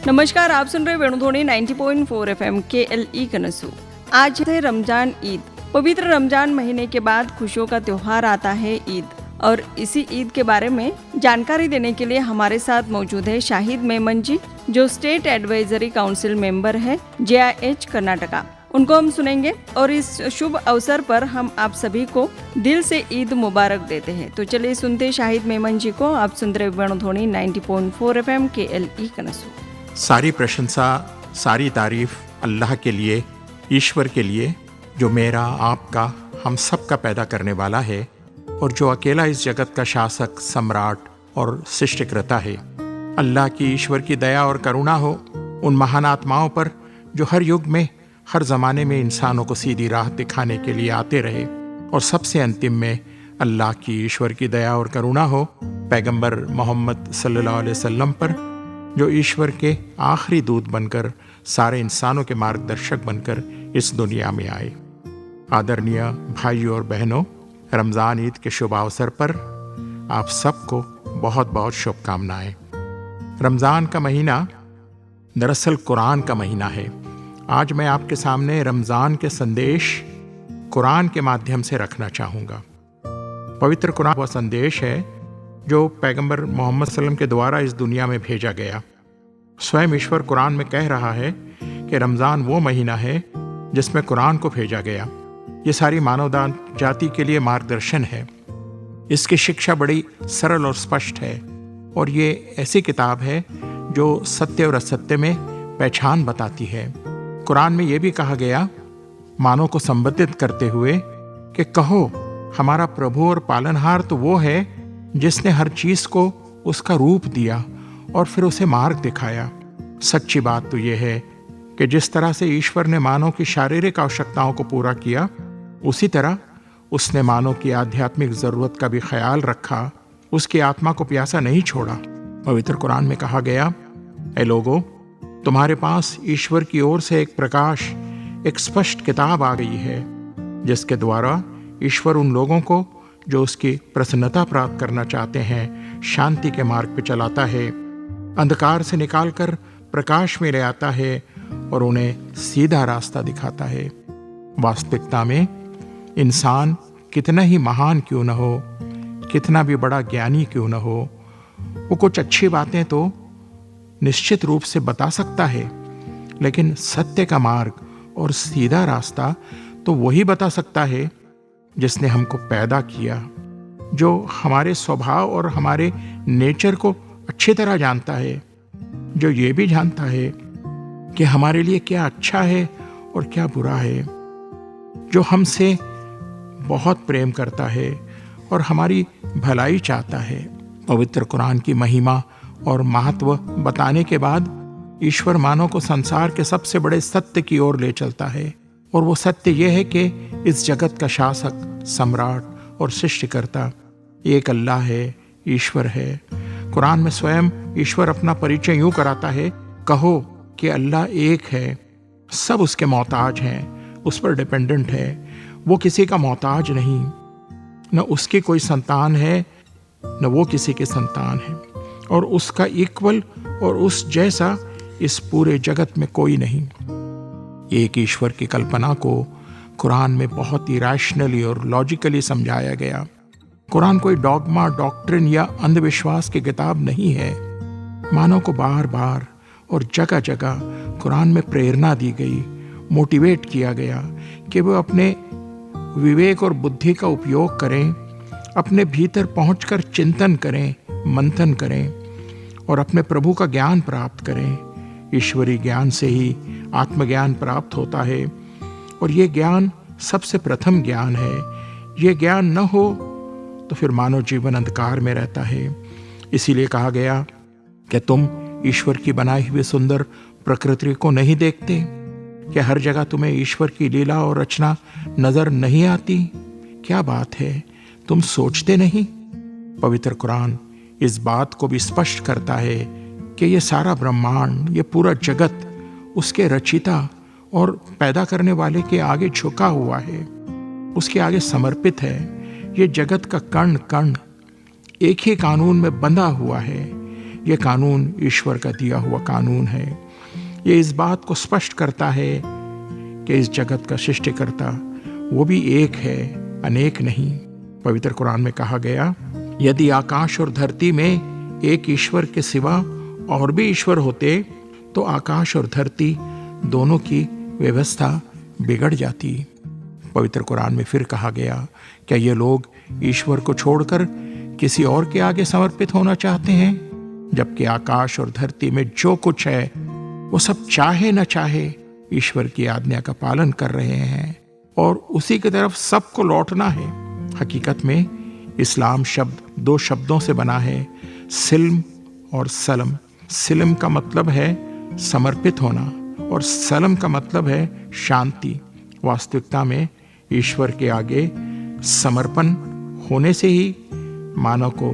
नमस्कार, आप सुन रहे वेणुध्वनि 90.4 FM KLE कनसू। आज है रमजान ईद। पवित्र रमजान महीने के बाद खुशियों का त्योहार आता है ईद, और इसी ईद के बारे में जानकारी देने के लिए हमारे साथ मौजूद है शाहिद मेमन जी, जो स्टेट एडवाइजरी काउंसिल मेंबर है JIH कर्नाटका। उनको हम सुनेंगे और इस शुभ अवसर पर हम आप सभी को दिल से ईद मुबारक देते हैं। तो चलिए सुनते शाहिद मेमन जी को। आप सुन रहे वेणुध्वनि 90.4 FM KLE कनसू। सारी प्रशंसा, सारी तारीफ अल्लाह के लिए, ईश्वर के लिए, जो मेरा, आपका, हम सब का पैदा करने वाला है और जो अकेला इस जगत का शासक, सम्राट और सृष्टिकर्ता है। अल्लाह की, ईश्वर की दया और करुणा हो उन महान आत्माओं पर जो हर युग में, हर ज़माने में इंसानों को सीधी राह दिखाने के लिए आते रहे। और सबसे अंतिम में अल्लाह की, ईश्वर की दया और करुणा हो पैगंबर मोहम्मद सल्लल्लाहु अलैहि वसल्लम पर, जो ईश्वर के आखिरी दूत बनकर, सारे इंसानों के मार्गदर्शक बनकर इस दुनिया में आए। आदरणीय भाइयों और बहनों, रमज़ान ईद के शुभ अवसर पर आप सबको बहुत बहुत शुभकामनाएं। रमज़ान का महीना दरअसल कुरान का महीना है। आज मैं आपके सामने रमज़ान के संदेश कुरान के माध्यम से रखना चाहूँगा। पवित्र कुरान वह संदेश है जो पैगंबर मोहम्मद सल्लम के द्वारा इस दुनिया में भेजा गया। स्वयं ईश्वर कुरान में कह रहा है कि रमज़ान वो महीना है जिसमें कुरान को भेजा गया। ये सारी मानव जाति के लिए मार्गदर्शन है। इसकी शिक्षा बड़ी सरल और स्पष्ट है, और ये ऐसी किताब है जो सत्य और असत्य में पहचान बताती है। कुरान में ये भी कहा गया, मानव को संबोधित करते हुए, कि कहो हमारा प्रभु और पालनहार तो वो है जिसने हर चीज को उसका रूप दिया और फिर उसे मार्ग दिखाया। सच्ची बात तो यह है कि जिस तरह से ईश्वर ने मानव की शारीरिक आवश्यकताओं को पूरा किया, उसी तरह उसने मानव की आध्यात्मिक जरूरत का भी ख्याल रखा, उसकी आत्मा को प्यासा नहीं छोड़ा। पवित्र कुरान में कहा गया, ऐ लोगों, तुम्हारे पास ईश्वर की ओर से एक प्रकाश, एक स्पष्ट किताब आ गई है, जिसके द्वारा ईश्वर उन लोगों को जो उसकी प्रसन्नता प्राप्त करना चाहते हैं, शांति के मार्ग पर चलाता है, अंधकार से निकालकर प्रकाश में ले आता है और उन्हें सीधा रास्ता दिखाता है। वास्तविकता में इंसान कितना ही महान क्यों न हो, कितना भी बड़ा ज्ञानी क्यों न हो, वो कुछ अच्छी बातें तो निश्चित रूप से बता सकता है, लेकिन सत्य का मार्ग और सीधा रास्ता तो वही बता सकता है जिसने हमको पैदा किया, जो हमारे स्वभाव और हमारे नेचर को अच्छी तरह जानता है, जो ये भी जानता है कि हमारे लिए क्या अच्छा है और क्या बुरा है, जो हमसे बहुत प्रेम करता है और हमारी भलाई चाहता है। पवित्र कुरान की महिमा और महत्व बताने के बाद ईश्वर मानव को संसार के सबसे बड़े सत्य की ओर ले चलता है, और वो सत्य यह है कि इस जगत का शासक, सम्राट और सृष्टिकर्ता एक अल्लाह है, ईश्वर है। कुरान में स्वयं ईश्वर अपना परिचय यूं कराता है, कहो कि अल्लाह एक है, सब उसके मोहताज हैं, उस पर डिपेंडेंट है, वो किसी का मोहताज नहीं, न उसकी कोई संतान है न वो किसी की संतान है, और उसका इक्वल और उस जैसा इस पूरे जगत में कोई नहीं। एक ईश्वर की कल्पना को कुरान में बहुत ही रैशनली और लॉजिकली समझाया गया। कुरान कोई डॉगमा, डॉक्ट्रिन या अंधविश्वास की किताब नहीं है। मानव को बार बार और जगह जगह कुरान में प्रेरणा दी गई, मोटिवेट किया गया कि वो अपने विवेक और बुद्धि का उपयोग करें, अपने भीतर पहुंचकर चिंतन करें, मंथन करें और अपने प्रभु का ज्ञान प्राप्त करें। ईश्वरीय ज्ञान से ही आत्मज्ञान प्राप्त होता है, और ये ज्ञान सबसे प्रथम ज्ञान है। ये ज्ञान न हो तो फिर मानव जीवन अंधकार में रहता है। इसीलिए कहा गया कि तुम ईश्वर की बनाई हुई सुंदर प्रकृति को नहीं देखते, कि हर जगह तुम्हें ईश्वर की लीला और रचना नजर नहीं आती? क्या बात है, तुम सोचते नहीं? पवित्र कुरान इस बात को भी स्पष्ट करता है कि ये सारा ब्रह्मांड, ये पूरा जगत उसके रचिता और पैदा करने वाले के आगे झुका हुआ है, उसके आगे समर्पित है। ये जगत का कण कण एक ही कानून में बंधा हुआ है। ये कानून ईश्वर का दिया हुआ कानून है। ये इस बात को स्पष्ट करता है कि इस जगत का सृष्टिकर्ता वो भी एक है, अनेक नहीं। पवित्र कुरान में कहा गया, यदि आकाश और धरती में एक ईश्वर के सिवा और भी ईश्वर होते तो आकाश और धरती दोनों की व्यवस्था बिगड़ जाती। पवित्र कुरान में फिर कहा गया, क्या ये लोग ईश्वर को छोड़कर किसी और के आगे समर्पित होना चाहते हैं, जबकि आकाश और धरती में जो कुछ है वो सब चाहे न चाहे ईश्वर की आज्ञा का पालन कर रहे हैं और उसी की तरफ सबको लौटना है। हकीकत में इस्लाम शब्द 2 शब्दों से बना है, सिल्म और सलम। सिल्म का मतलब है समर्पित होना और सलम का मतलब है शांति। वास्तविकता में ईश्वर के आगे समर्पण होने से ही मानव को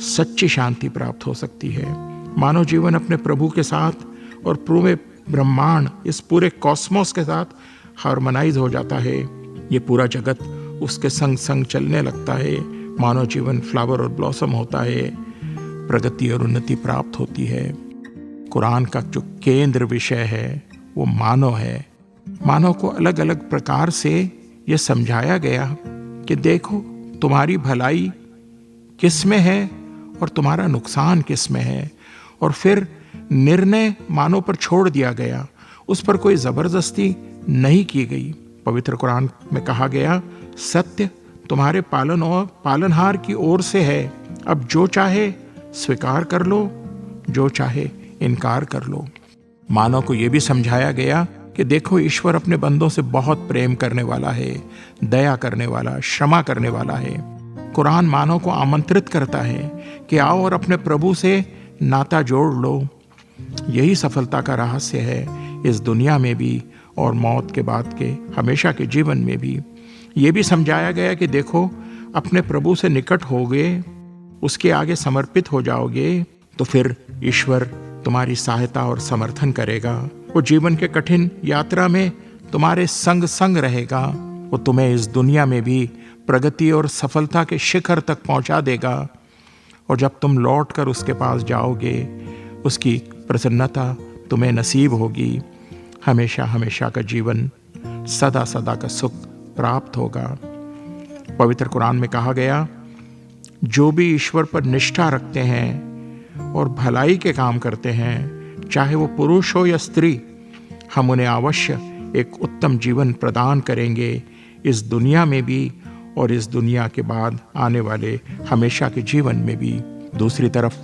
सच्ची शांति प्राप्त हो सकती है। मानव जीवन अपने प्रभु के साथ और पूरे ब्रह्मांड, इस पूरे कॉस्मोस के साथ हार्मोनाइज हो जाता है। ये पूरा जगत उसके संग संग चलने लगता है। मानव जीवन फ्लावर और ब्लॉसम होता है, प्रगति और उन्नति प्राप्त होती है। कुरान का जो केंद्र विषय है वो मानव है। मानव को अलग अलग प्रकार से ये समझाया गया कि देखो तुम्हारी भलाई किस में है और तुम्हारा नुकसान किस में है, और फिर निर्णय मानव पर छोड़ दिया गया, उस पर कोई जबरदस्ती नहीं की गई। पवित्र कुरान में कहा गया, सत्य तुम्हारे पालन और पालनहार की ओर से है, अब जो चाहे स्वीकार कर लो, जो चाहे इनकार कर लो। मानव को यह भी समझाया गया कि देखो ईश्वर अपने बंदों से बहुत प्रेम करने वाला है, दया करने वाला, क्षमा करने वाला है। कुरान मानव को आमंत्रित करता है कि आओ और अपने प्रभु से नाता जोड़ लो। यही सफलता का रहस्य है, इस दुनिया में भी और मौत के बाद के हमेशा के जीवन में भी। ये भी समझाया गया कि देखो अपने प्रभु से निकट होगे, उसके आगे समर्पित हो जाओगे तो फिर ईश्वर तुम्हारी सहायता और समर्थन करेगा। वो जीवन के कठिन यात्रा में तुम्हारे संग संग रहेगा। वो तुम्हें इस दुनिया में भी प्रगति और सफलता के शिखर तक पहुंचा देगा, और जब तुम लौट कर उसके पास जाओगे उसकी प्रसन्नता तुम्हें नसीब होगी। हमेशा हमेशा का जीवन, सदा सदा का सुख प्राप्त होगा। पवित्र कुरान में कहा गया, जो भी ईश्वर पर निष्ठा रखते हैं और भलाई के काम करते हैं, चाहे वो पुरुष हो या स्त्री, हम उन्हें अवश्य एक उत्तम जीवन प्रदान करेंगे, इस दुनिया में भी और इस दुनिया के बाद आने वाले हमेशा के जीवन में भी। दूसरी तरफ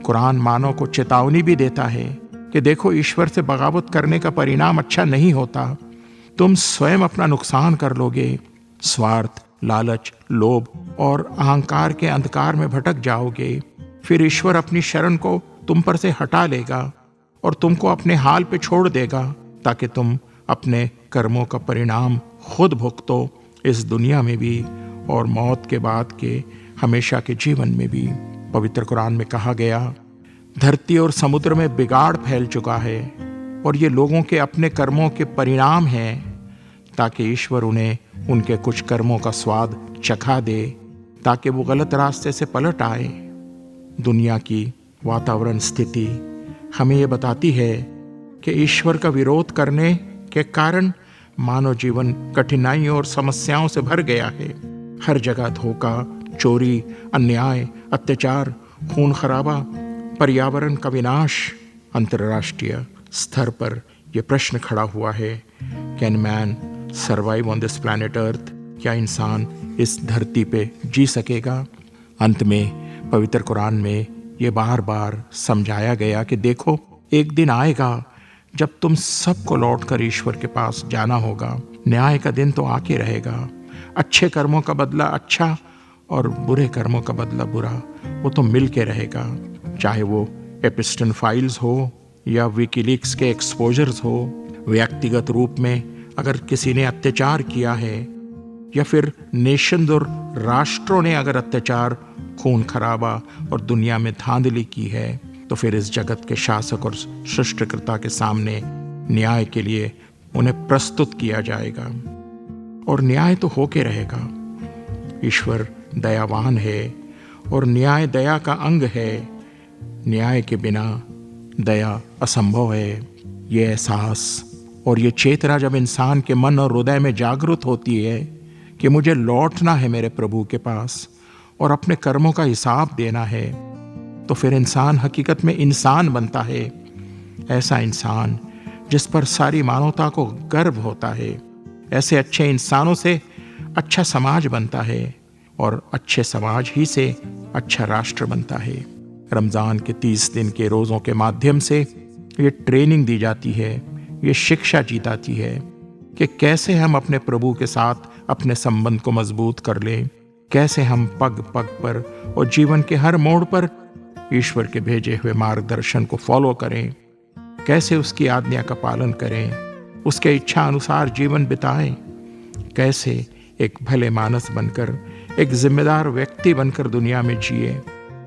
कुरान मानव को चेतावनी भी देता है कि देखो ईश्वर से बगावत करने का परिणाम अच्छा नहीं होता। तुम स्वयं अपना नुकसान कर लोगे। स्वार्थ, लालच, लोभ और अहंकार के अंधकार में भटक जाओगे। फिर ईश्वर अपनी शरण को तुम पर से हटा लेगा और तुमको अपने हाल पे छोड़ देगा, ताकि तुम अपने कर्मों का परिणाम खुद भुगतो, इस दुनिया में भी और मौत के बाद के हमेशा के जीवन में भी। पवित्र कुरान में कहा गया, धरती और समुद्र में बिगाड़ फैल चुका है और ये लोगों के अपने कर्मों के परिणाम हैं, ताकि ईश्वर उन्हें उनके कुछ कर्मों का स्वाद चखा दे, ताकि वो गलत रास्ते से पलट आए। दुनिया की वातावरण स्थिति हमें ये बताती है कि ईश्वर का विरोध करने के कारण मानव जीवन कठिनाइयों और समस्याओं से भर गया है। हर जगह धोखा, चोरी, अन्याय, अत्याचार, खून खराबा, पर्यावरण का विनाश। अंतर्राष्ट्रीय स्तर पर यह प्रश्न खड़ा हुआ है, can man survive on this planet earth? क्या इंसान इस धरती पे जी सकेगा? अंत में पवित्र कुरान में ये बार बार समझाया गया कि देखो एक दिन आएगा जब तुम सबको लौटकर ईश्वर के पास जाना होगा। न्याय का दिन तो आके रहेगा। अच्छे कर्मों का बदला अच्छा और बुरे कर्मों का बदला बुरा, वो तो मिल के रहेगा। चाहे वो एपिस्टन फाइल्स हो या विकीलीक्स के एक्सपोजर्स हो, व्यक्तिगत रूप में अगर किसी ने अत्याचार किया है या फिर नेशन और राष्ट्रों ने अगर अत्याचार, खून खराबा और दुनिया में धांधली की है, तो फिर इस जगत के शासक और सृष्टिकर्ता के सामने न्याय के लिए उन्हें प्रस्तुत किया जाएगा और न्याय तो होके रहेगा। ईश्वर दयावान है और न्याय दया का अंग है। न्याय के बिना दया असंभव है। ये एहसास और ये चेतना जब इंसान के मन और हृदय में जागृत होती है कि मुझे लौटना है मेरे प्रभु के पास और अपने कर्मों का हिसाब देना है, तो फिर इंसान हकीकत में इंसान बनता है। ऐसा इंसान जिस पर सारी मानवता को गर्व होता है। ऐसे अच्छे इंसानों से अच्छा समाज बनता है और अच्छे समाज ही से अच्छा राष्ट्र बनता है। रमज़ान के 30 दिन के रोज़ों के माध्यम से ये ट्रेनिंग दी जाती है, ये शिक्षा दी जाती है कि कैसे हम अपने प्रभु के साथ अपने संबंध को मजबूत कर लें, कैसे हम पग पग पर और जीवन के हर मोड़ पर ईश्वर के भेजे हुए मार्गदर्शन को फॉलो करें, कैसे उसकी आज्ञा का पालन करें, उसके इच्छा अनुसार जीवन बिताएं, कैसे एक भले मानस बनकर, एक जिम्मेदार व्यक्ति बनकर दुनिया में जिए,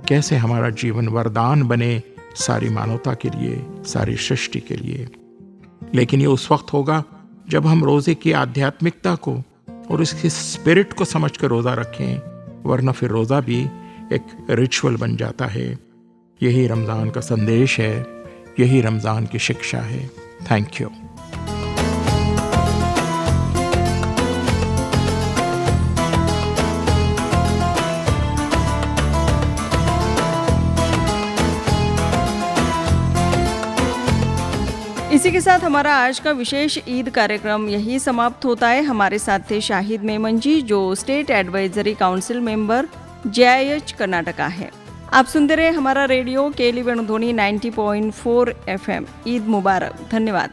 कैसे हमारा जीवन वरदान बने सारी मानवता के लिए, सारी सृष्टि के लिए। लेकिन ये उस वक्त होगा जब हम रोजे की आध्यात्मिकता को और उसकी स्पिरिट को समझकर रोजा रखें, वरना फिर रोजा भी एक रिचुअल बन जाता है। यही रमज़ान का संदेश है, यही रमज़ान की शिक्षा है। Thank you. इसी के साथ हमारा आज का विशेष ईद कार्यक्रम यही समाप्त होता है। हमारे साथ थे शाहिद मेमन जी, जो state advisory council member JIH Karnataka है। आप सुनते रहे हमारा रेडियो KLE वेणुध्वनि 90.4 FM। ईद मुबारक। धन्यवाद।